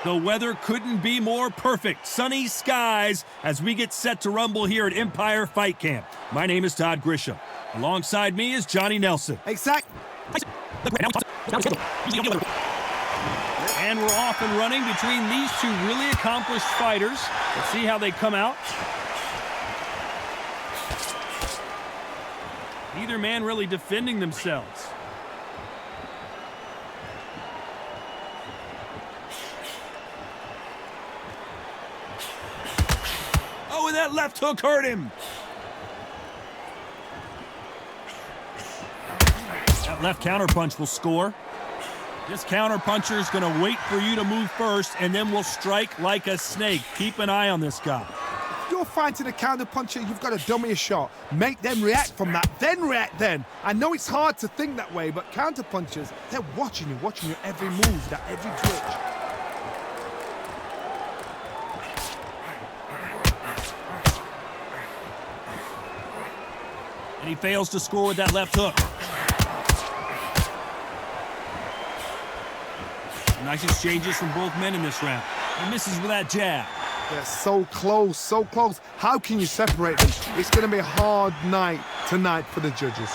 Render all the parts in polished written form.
The weather couldn't be more perfect. Sunny skies as we get set to rumble here at Empire Fight Camp. My name is Todd Grisham. Alongside me is Johnny Nelson. Exact. And we're off and running between these two really accomplished fighters. Let's see how they come out. Neither man really defending themselves. Oh, and that left hook hurt him. That left counterpunch will score. This counterpuncher is going to wait for you to move first, and then will strike like a snake. Keep an eye on this guy. If you're fighting a counterpuncher, you've got to dummy a shot. Make them react from that, then react then. I know it's hard to think that way, but counterpunchers, they're watching your every move, that every twitch. And he fails to score with that left hook. Nice exchanges from both men in this round. He misses with that jab. They're so close, so close. How can you separate them? It's going to be a hard night tonight for the judges.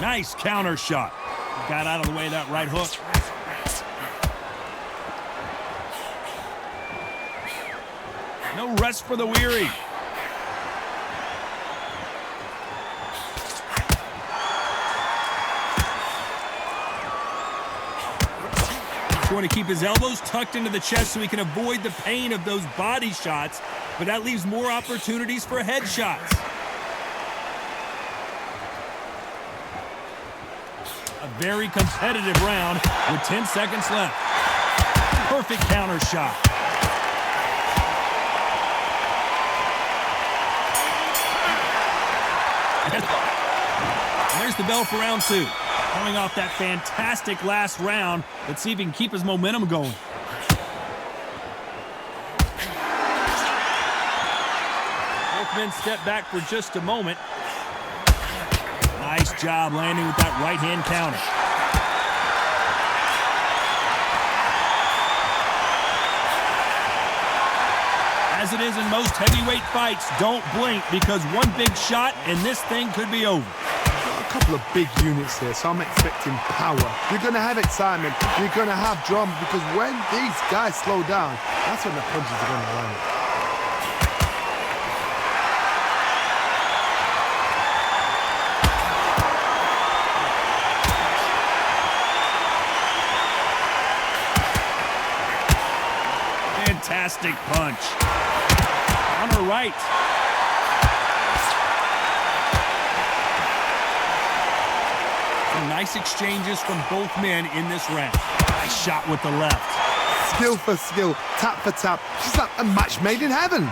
Nice counter shot. Got out of the way of that right hook. No rest for the weary. Going to keep his elbows tucked into the chest so he can avoid the pain of those body shots, but that leaves more opportunities for headshots. A very competitive round with 10 seconds left. Perfect counter shot. And there's the bell for round two. Coming off that fantastic last round, let's see if he can keep his momentum going. Both men step back for just a moment. Nice job landing with that right-hand counter. As it is in most heavyweight fights, don't blink because one big shot and this thing could be over. A couple of big units here, so I'm expecting power. You're going to have excitement. You're going to have drama because when these guys slow down, that's when the punches are going to land. Fantastic punch. On her right. Some nice exchanges from both men in this round. Nice shot with the left. Skill for skill, tap for tap. She's like a match made in heaven.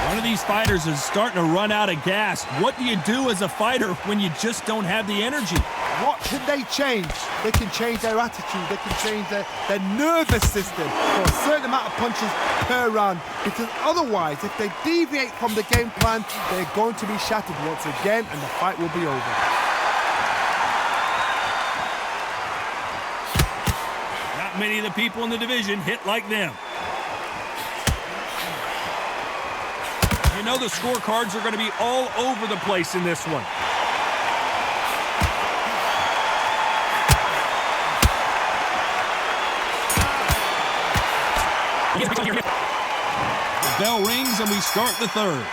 One of these fighters is starting to run out of gas. What do you do as a fighter when you just don't have the energy? What can they change? They can change their attitude. They can change their nervous system for a certain amount of punches per round. Because otherwise, if they deviate from the game plan, they're going to be shattered once again and the fight will be over. Not many of the people in the division hit like them. You know the scorecards are going to be all over the place in this one. The bell rings and we start the third.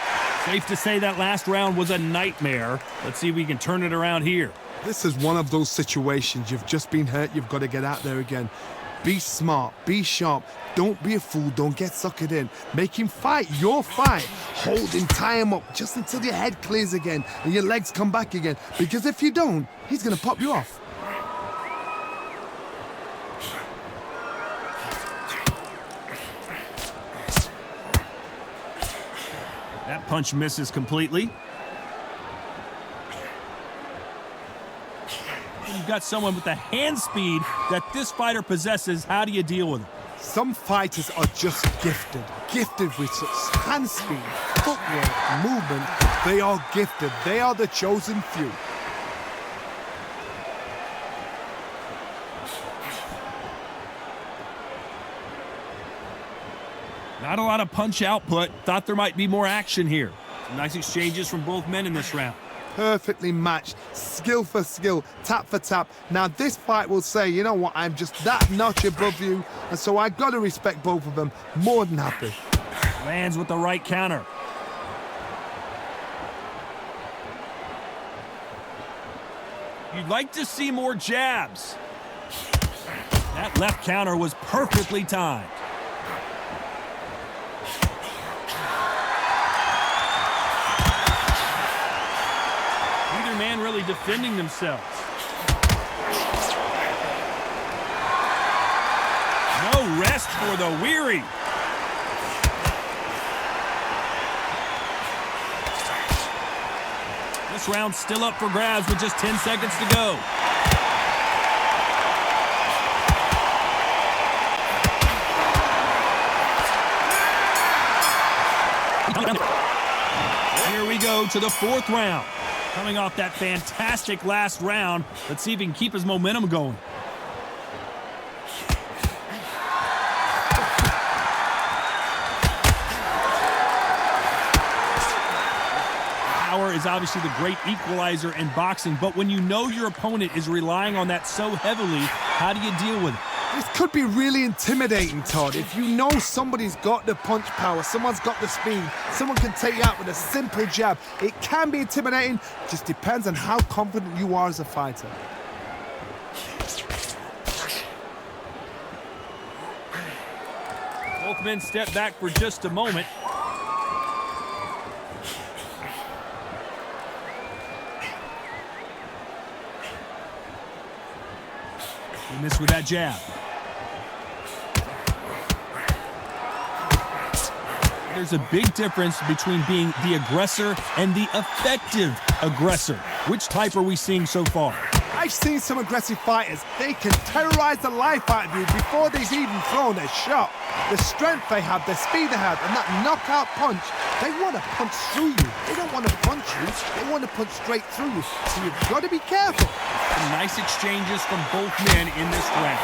Safe to say that last round was a nightmare. Let's see if we can turn it around here. This is one of those situations. You've just been hurt. You've got to get out there again. Be smart. Be sharp. Don't be a fool. Don't get suckered in. Make him fight your fight. Hold him, tie him up just until your head clears again and your legs come back again. Because if you don't, he's going to pop you off. That punch misses completely. you've got someone with the hand speed that this fighter possesses, how do you deal with it? Some fighters are just gifted with such hand speed, footwork, movement. They are gifted. They are the chosen few. Not a lot of punch output. Thought there might be more action here. Some nice exchanges from both men in this round. Perfectly matched, skill for skill, tap for tap. Now this fight will say, you know what, I'm just that notch above you, and so I gotta respect both of them. More than happy. Lands with the right counter. You'd like to see more jabs. That left counter was perfectly timed. Man really defending themselves. No rest for the weary. This round's still up for grabs with just 10 seconds to go. Here we go to the fourth round. Coming off that fantastic last round, let's see if he can keep his momentum going. Power is obviously the great equalizer in boxing, but when you know your opponent is relying on that so heavily, how do you deal with it? This could be really intimidating, Todd. If you know somebody's got the punch power, someone's got the speed, someone can take you out with a simple jab, it can be intimidating. Just depends on how confident you are as a fighter. Both men step back for just a moment. He missed with that jab. There's a big difference between being the aggressor and the effective aggressor. Which type are we seeing so far? I've seen some aggressive fighters. They can terrorize the life out of you before they've even thrown a shot. The strength they have, the speed they have, and that knockout punch, they want to punch through you. They don't want to punch you, they want to punch straight through you. So you've got to be careful. Some nice exchanges from both men in this round.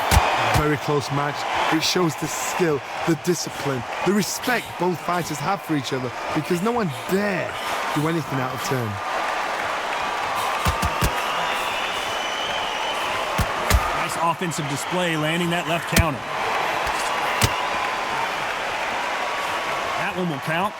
Very close match. It shows the skill, the discipline, the respect both fighters have for each other, because no one dare do anything out of turn. Nice offensive display, landing that left counter. That one will count.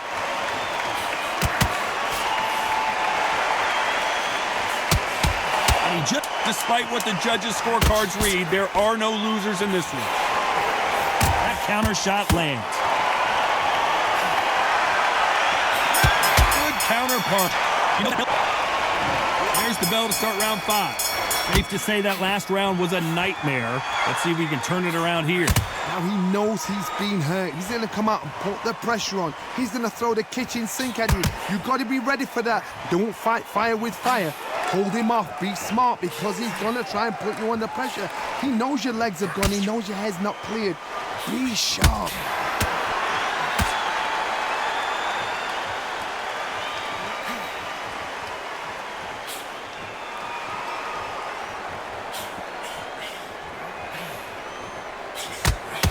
And just despite what the judges' scorecards read, there are no losers in this one. That counter shot lands. Good counter punch. There's the bell to start round 5. Safe to say that last round was a nightmare. Let's see if we can turn it around here. Now he knows he's been hurt. He's going to come out and put the pressure on. He's going to throw the kitchen sink at you. You've got to be ready for that. Don't fight fire with fire. Hold him off. Be smart, because he's going to try and put you under pressure. He knows your legs are gone. He knows your head's not cleared. Be sharp.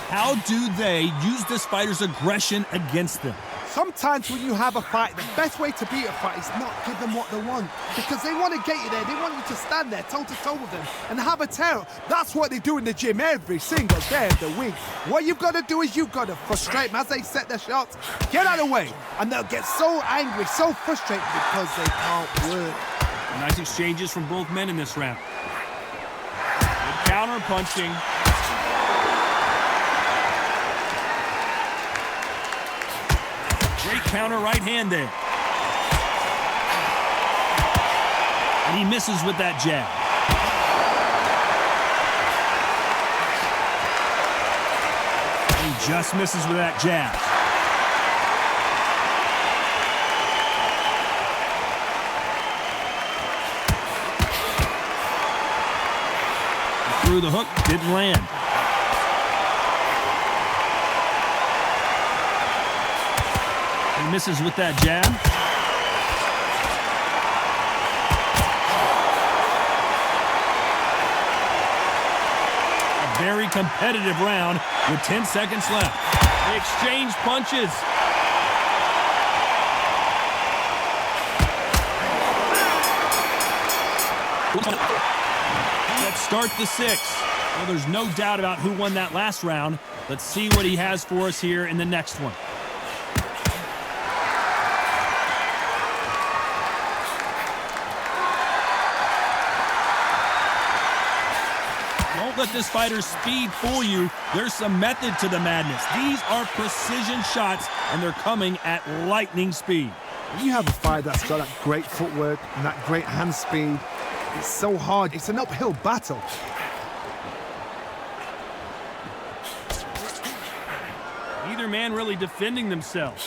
How do they use this fighter's aggression against them? Sometimes when you have a fight, the best way to beat a fight is not give them what they want, because they want to get you there. They want you to stand there toe-to-toe with them and have a tear. That's what they do in the gym every single day of the week. What you've got to do is you've got to frustrate them as they set their shots. Get out of the way, and they'll get so angry, so frustrated, because they can't work. Nice exchanges from both men in this round. Good counter punching. Great counter right hand there. And he misses with that jab. He just misses with that jab. through the hook, didn't land. He misses with that jab. A very competitive round with 10 seconds left. They exchange punches. Let's start the 6th. Well, there's no doubt about who won that last round. Let's see what he has for us here in the next one. Don't let this fighter's speed fool you. There's some method to the madness. These are precision shots, and they're coming at lightning speed. When you have a fighter that's got that great footwork and that great hand speed, it's so hard. It's an uphill battle. Neither man really defending themselves.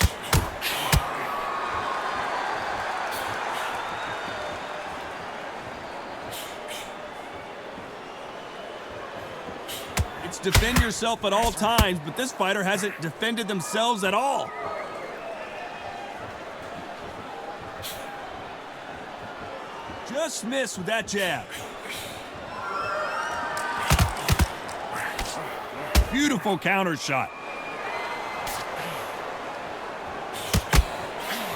It's defend yourself at all times, but this fighter hasn't defended themselves at all. Just missed with that jab. Beautiful counter shot.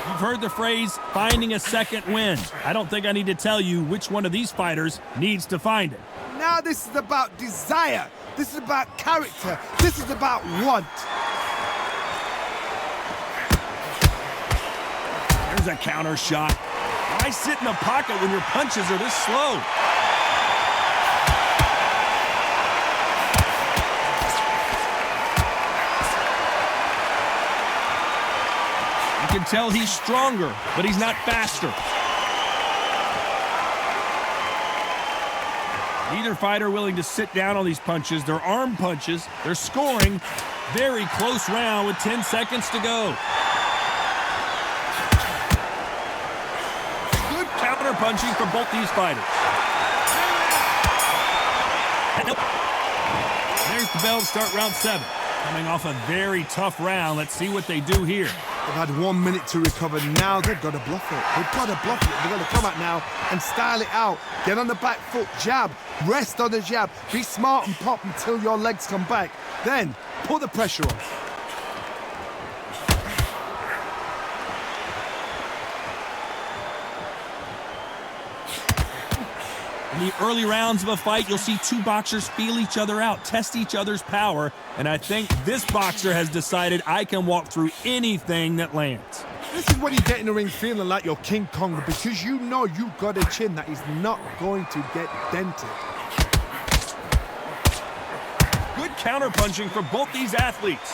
You've heard the phrase, finding a second wind. I don't think I need to tell you which one of these fighters needs to find it. Now this is about desire. This is about character. This is about want. There's a counter shot. Why sit in the pocket when your punches are this slow? You can tell he's stronger, but he's not faster. Neither fighter willing to sit down on these punches. They're arm punches. They're scoring. Very close round with 10 seconds to go. Punching from both these fighters. There's the bell to start round 7. Coming off a very tough round. Let's see what they do here. They've had 1 minute to recover. Now they've got to bluff it. They've got to bluff it. They've got to come out now and style it out. Get on the back foot, jab, rest on the jab. Be smart and pop until your legs come back. Then put the pressure on. In the early rounds of a fight, you'll see two boxers feel each other out, test each other's power, and I think this boxer has decided I can walk through anything that lands. This is when you get in the ring feeling like you're King Kong, because you know you've got a chin that is not going to get dented. Good counter-punching for both these athletes.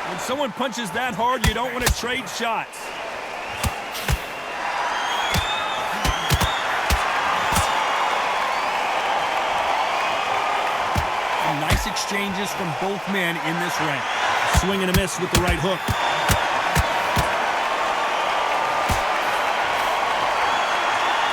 When someone punches that hard, you don't want to trade shots. Nice exchanges from both men in this round. Swing and a miss with the right hook.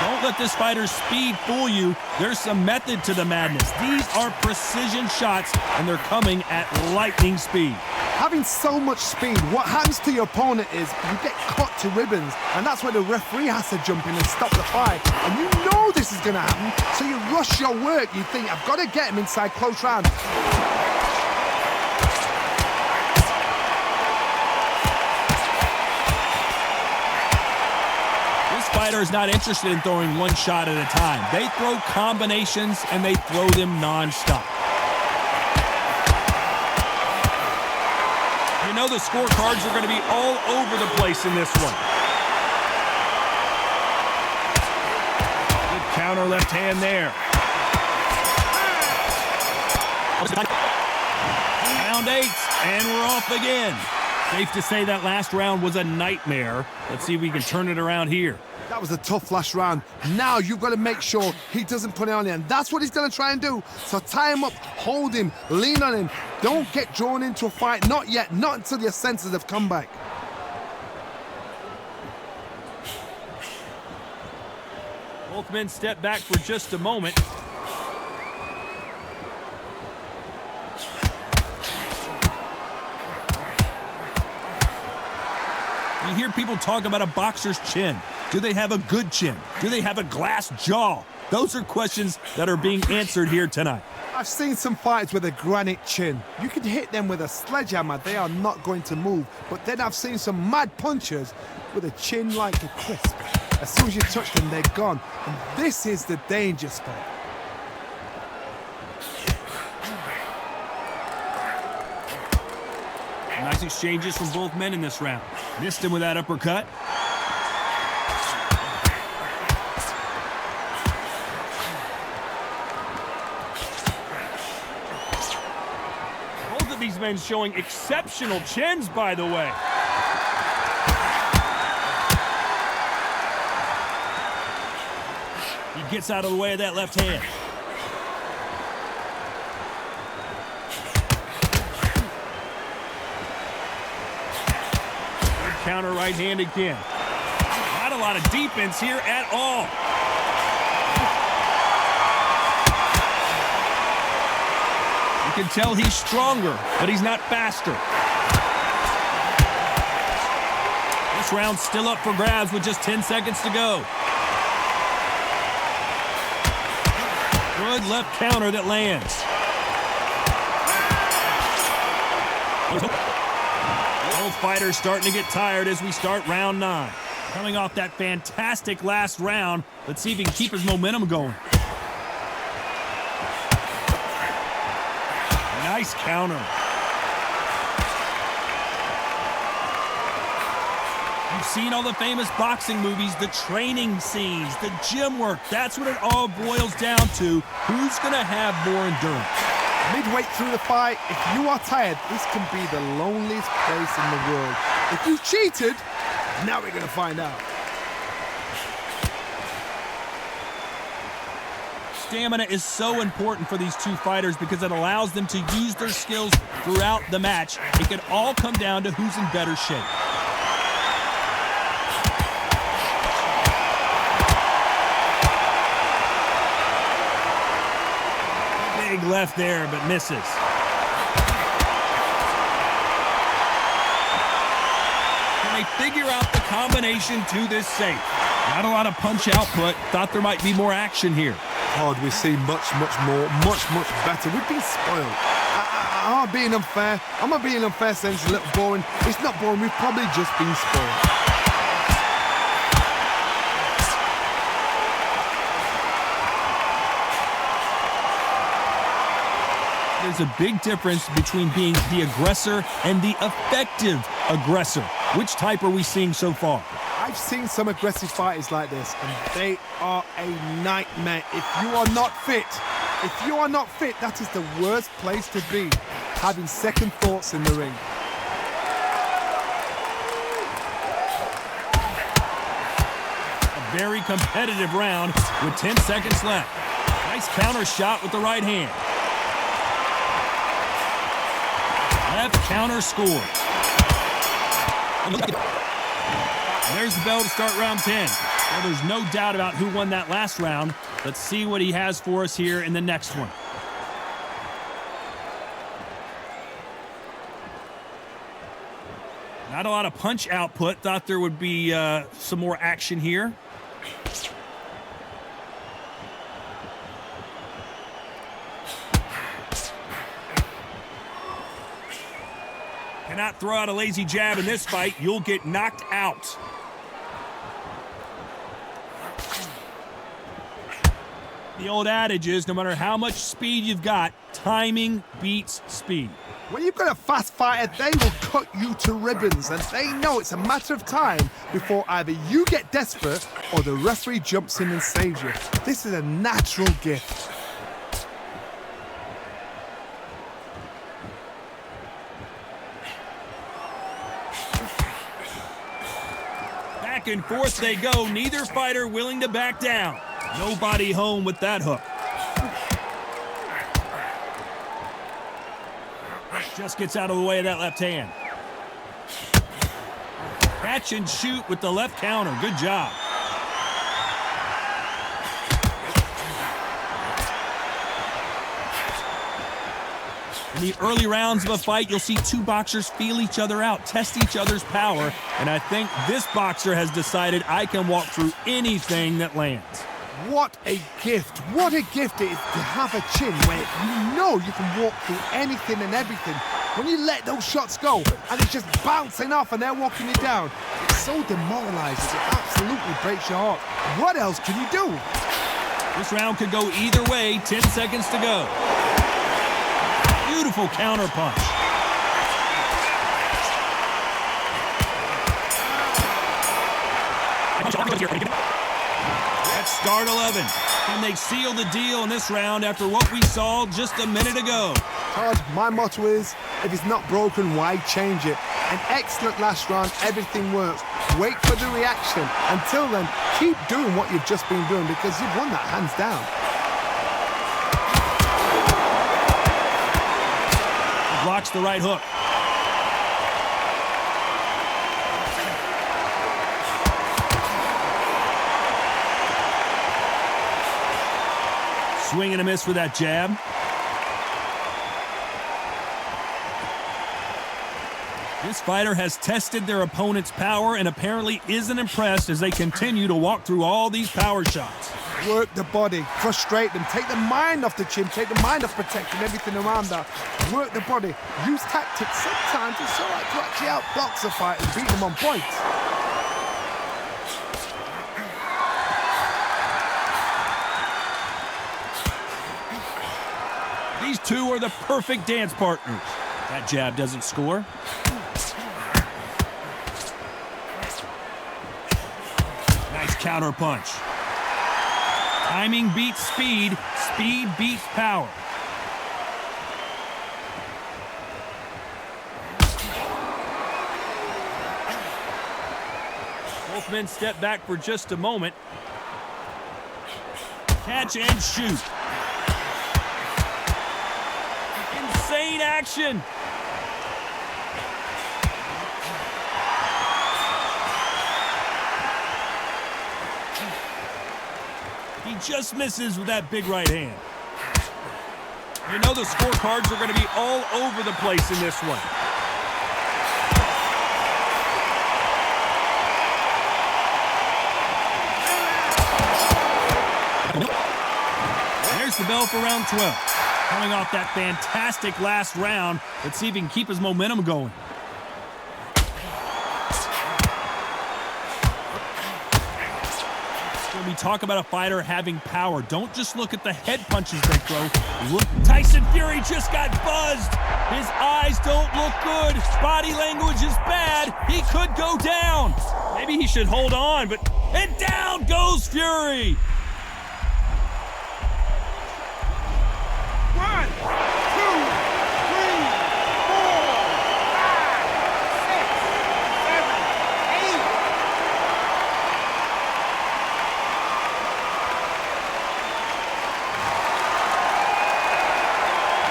Don't let this fighter's speed fool you. There's some method to the madness. These are precision shots, and they're coming at lightning speed. Having so much speed, what happens to your opponent is you get cut to ribbons, and that's where the referee has to jump in and stop the fight. And you know this is going to happen, so you rush your work. You think, I've got to get him inside close round. This fighter is not interested in throwing one shot at a time. They throw combinations, and they throw them non-stop. You know the scorecards are going to be all over the place in this one. Good counter left hand there. Round 8, and we're off again. Safe to say that last round was a nightmare. Let's see if we can turn it around here. That was a tough last round. Now you've got to make sure he doesn't put it on you, and that's what he's going to try and do. So tie him up, hold him, lean on him. Don't get drawn into a fight. Not yet. Not until your senses have come back. Both men step back for just a moment. You hear people talk about a boxer's chin. Do they have a good chin? Do they have a glass jaw? Those are questions that are being answered here tonight. I've seen some fights with a granite chin. You can hit them with a sledgehammer, they are not going to move. But then I've seen some mad punchers with a chin like a crisp. As soon as you touch them, they're gone. And this is the danger spot. Nice exchanges from both men in this round. Missed him with that uppercut. Both of these men showing exceptional chins, by the way. He gets out of the way of that left hand. Counter right hand again. Not a lot of defense here at all. You can tell he's stronger, but he's not faster. This round's still up for grabs with just 10 seconds to go. Good left counter that lands. Both fighters starting to get tired as we start round 9. Coming off that fantastic last round, let's see if he can keep his momentum going. Nice counter. You've seen all the famous boxing movies, the training scenes, the gym work. That's what it all boils down to. Who's going to have more endurance? Midway through the fight, if you are tired, this can be the loneliest place in the world. If you cheated, now we're going to find out. Stamina is so important for these two fighters because it allows them to use their skills throughout the match. It can all come down to who's in better shape. Big left there, but misses. Can they figure out the combination to this safe? Not a lot of punch output. Thought there might be more action here. Hard, we see much more, much better. We've been spoiled. I'm not being unfair. I'm not being unfair saying it's a little boring. It's not boring. We've probably just been spoiled. There's a big difference between being the aggressor and the effective aggressor. Which type are we seeing so far? I've seen some aggressive fighters like this, and they are a nightmare. If you are not fit, that is the worst place to be, having second thoughts in the ring. A very competitive round with 10 seconds left. Nice counter shot with the right hand. Left counter score. There's the bell to start round 10. Well, there's no doubt about who won that last round. Let's see what he has for us here in the next one. Not a lot of punch output. Thought there would be some more action here. Cannot throw out a lazy jab in this fight. You'll get knocked out. The old adage is, no matter how much speed you've got, timing beats speed. When you've got a fast fighter, they will cut you to ribbons, and they know it's a matter of time before either you get desperate or the referee jumps in and saves you. This is a natural gift. Back and forth they go, neither fighter willing to back down. Nobody home with that hook. Just gets out of the way of that left hand. Catch and shoot with the left counter. Good job. In the early rounds of a fight, you'll see two boxers feel each other out, test each other's power, and I think this boxer has decided I can walk through anything that lands. What a gift. What a gift it is to have a chin where you know you can walk through anything and everything. When you let those shots go and it's just bouncing off and they're walking you down, it's so demoralizing. It absolutely breaks your heart. What else can you do? This round could go either way. 10 seconds to go. Beautiful counter punch. That's start 11. Can they seal the deal in this round after what we saw just a minute ago? Todd, my motto is, if it's not broken, why change it? An excellent last round, everything works. Wait for the reaction. Until then, keep doing what you've just been doing because you've won that hands down. He blocks the right hook. Swing and a miss for that jab. This fighter has tested their opponent's power and apparently isn't impressed as they continue to walk through all these power shots. Work the body, frustrate them, take the mind off the chin, take the mind off protecting everything around that. Work the body, use tactics. Sometimes it's all right to actually outbox a fight and beat them on points. These two are the perfect dance partners. That jab doesn't score. Nice counter punch. Timing beats speed. Speed beats power. Both men step back for just a moment. Catch and shoot. Insane action. He just misses with that big right hand. You know the scorecards are going to be all over the place in this one. There's the bell for round 12. Coming off that fantastic last round, let's see if he can keep his momentum going. When we talk about a fighter having power, don't just look at the head punches they throw. Look, Tyson Fury just got buzzed. His eyes don't look good. Body language is bad. He could go down. Maybe he should hold on, and down goes Fury. 1, 2, 3, 4, 5, 6, 7, 8.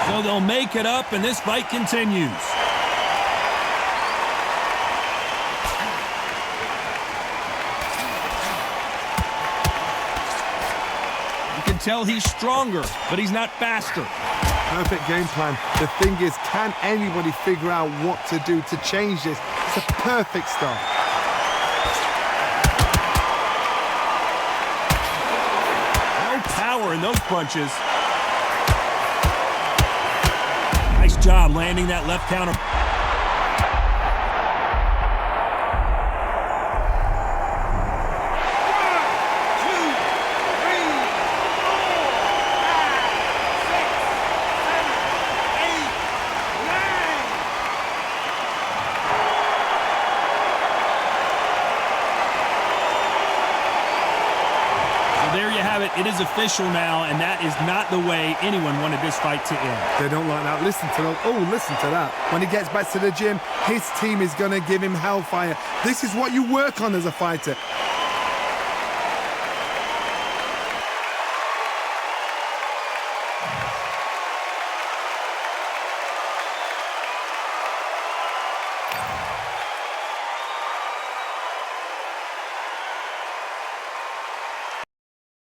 So they'll make it up, and this fight continues. You can tell he's stronger, but he's not faster. Perfect game plan. The thing is, can anybody figure out what to do to change this? It's a perfect start. No power in those punches. Nice job landing that left counter. It is official now, and that is not the way anyone wanted this fight to end. They don't like that. Listen to them. Oh, listen to that. When he gets back to the gym, his team is going to give him hellfire. This is what you work on as a fighter.